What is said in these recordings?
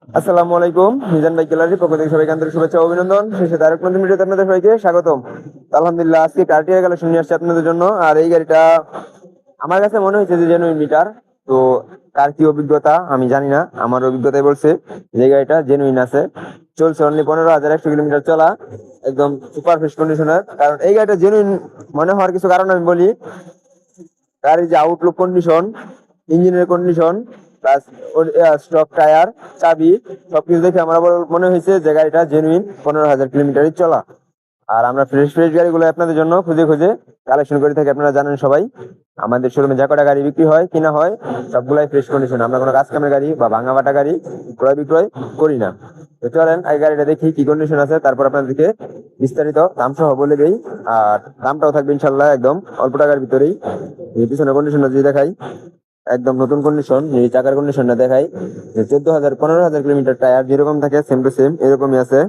আসসালামু আলাইকুম। মিজান বাইক গ্যালারির পক্ষ থেকে সবাইকে আন্তরিক শুভেচ্ছা ও অভিনন্দন। শেষে আরেক নতুন ভিডিওতে আপনাদের সবাইকে স্বাগতম। আলহামদুলিল্লাহ, আজকে টার্টিয়ার কালেকশন নিয়ে আসছে আপনাদের জন্য। আর এই গাড়িটা আমার কাছে মনে হয়েছে যে জেনুইন মিটার। তো কার কি অভিজ্ঞতা আমি জানি না, আমার অভিজ্ঞতাই বলছে যে গাড়িটা জেনুইন আছে। চলছে অনলি 15,100 কিলোমিটার চলা, একদম সুপার ফ্রেশ কন্ডিশনের। কারণ এই গাড়িটা জেনুইন মনে হওয়ার কিছু কারণ আমি বলি। গাড়ির যে আউটলুক কন্ডিশন, ইঞ্জিনের কন্ডিশন, প্লাস স্টক টায়ার, চাবি, সবকিছু দেখে আমার মনে হয়েছে যে গাড়িটা জেনুইন 15,000 কিলোমিটারই চলা। আর আমরা ফ্রেশ ফ্রেশ গাড়িগুলো আপনাদের জন্য খুঁজে খুঁজে কালেকশন করে থাকি। আপনারা জানেন সবাই, আমাদের শোরুমে যা কটা গাড়ি বিক্রি হয় কিনা হয় সবগুলাই ফ্রেশ কন্ডিশন। আমরা কোনো কাজ কামের গাড়ি বা ভাঙা বাটা গাড়ি ক্রয় বিক্রয় করি না। তো চলেন এই গাড়িটা দেখি কি কন্ডিশন আছে, তারপর আপনাদেরকে বিস্তারিত দাম সহ বলে দেই। আর দামটাও থাকবে ইনশাল্লাহ একদম অল্প টাকার ভিতরেই। এই পিছনের কন্ডিশনটা যদি দেখাই, একদম নতুন কন্ডিশন। এই চাকার কন্ডিশনটা দেখাই, 14,000 15,000 কিলোমিটার টায়ার যেরকম থাকে সেম টু সেম এরকমই আছে।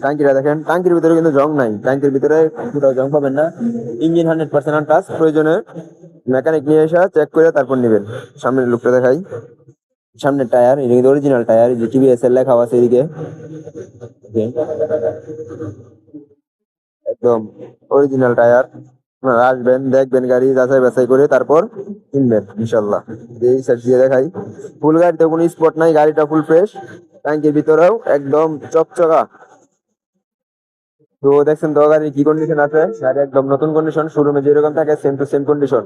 টাঙ্কিটা দেখেন, টাঙ্কির ভিতরে কিন্তু জং নাই, টাঙ্কির ভিতরে কোথাও জং পাবেন না। ইঞ্জিন 100% আনটাচ, প্রয়োজনে মেকানিক নিয়ে এসে চেক করে তারপর নেবেন। সামনের লুকটা দেখাই, সামনের টায়ার এটা কিন্তু অরিজিনাল টায়ার, যে টিভিএস এর লেখা আছে এদিকে। Okay, একদম অরিজিনাল টায়ার। আপনারা আসবেন, দেখবেন গাড়ি যাচাই বাছাই করে তারপর কিনবেন ইনশাল্লাহ। এই সাইড দিয়ে দেখাই, ফুল গাড়িতে কোনো স্পট নাই, গাড়িটা ফুল ফ্রেশ। ট্যাঙ্কির ভিতরেও একদম চকচকা। তো দেখছেন তো গাড়ির কি কন্ডিশন আছে, গাড়ি একদম নতুন কন্ডিশন, শোরুমে যেরকম থাকে সেম টু সেম কন্ডিশন।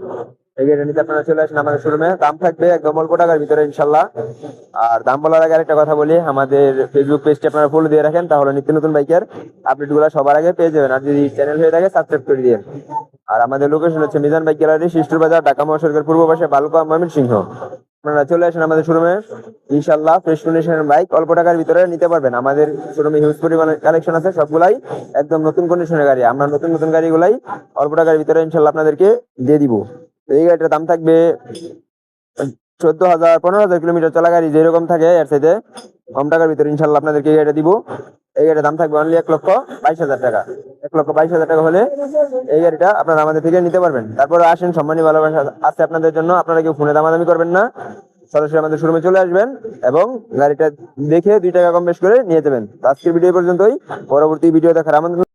এই গাড়িটা নিতে আপনারা চলে আসেন আমাদের শোরুমে, দাম থাকবে একদম অল্প টাকার ভিতরে ইনশাল্লাহ। আর দাম বলার আগে আরেকটা কথা বলি, আমাদের ফেসবুক পেজটি আপনারা ফলো দিয়ে রাখেন, তাহলে নিত্য নতুন বাইকের আপডেট গুলো সবার আগে পেয়ে যাবেন। আর যদি চ্যানেল হয়ে থাকে সাবস্ক্রাইব করে দিয়ে। আর আমাদের লোকেশন হচ্ছে মিজান বাইক গ্যালারি, শিষ্টুর বাজার, ঢাকা মহাসড়কের পূর্ব পাশে, বালুকা, ময়মনসিংহ। আপনারা চলে আসেন আমাদের শোরুমে, ইনশাল্লাহ ফ্রেশ কন্ডিশনের বাইক অল্প টাকার ভিতরে নিতে পারবেন। আমাদের শোরুমে হিউজ পরিমাণে কালেকশন আছে, সবগুলাই একদম নতুন কন্ডিশনের গাড়ি। আমরা নতুন নতুন গাড়িগুলাই অল্প টাকার ভিতরে ইনশাল্লাহ আপনাদেরকে দিয়ে দিব। তো এই গাড়িটার দাম থাকবে 14,000 15,000 কিলোমিটার চলা গাড়ি যেরকম থাকে এর সাথে কম টাকার ভিতরে ইনশাল্লাহ আপনাদেরকে এই গাড়িটা দিব। এই গাড়ির দাম থাকবে অনলি 1,22,000 টাকা। 1,22,000 টাকা হলে এই গাড়িটা আপনারা আমাদের থেকে নিতে পারবেন। তারপরে আসেন, সম্মানী ভালোবাসা আছে আপনাদের জন্য, আপনারা কেউ ফোনে দামাদামি করবেন না, সরাসরি আমাদের শোরুমে চলে আসবেন এবং গাড়িটা দেখে 2 টাকা কম বেশ করে নিয়ে যাবেন। তো আজকের ভিডিও পর্যন্তই, পরবর্তী ভিডিও দেখার আমন্ত্রণ।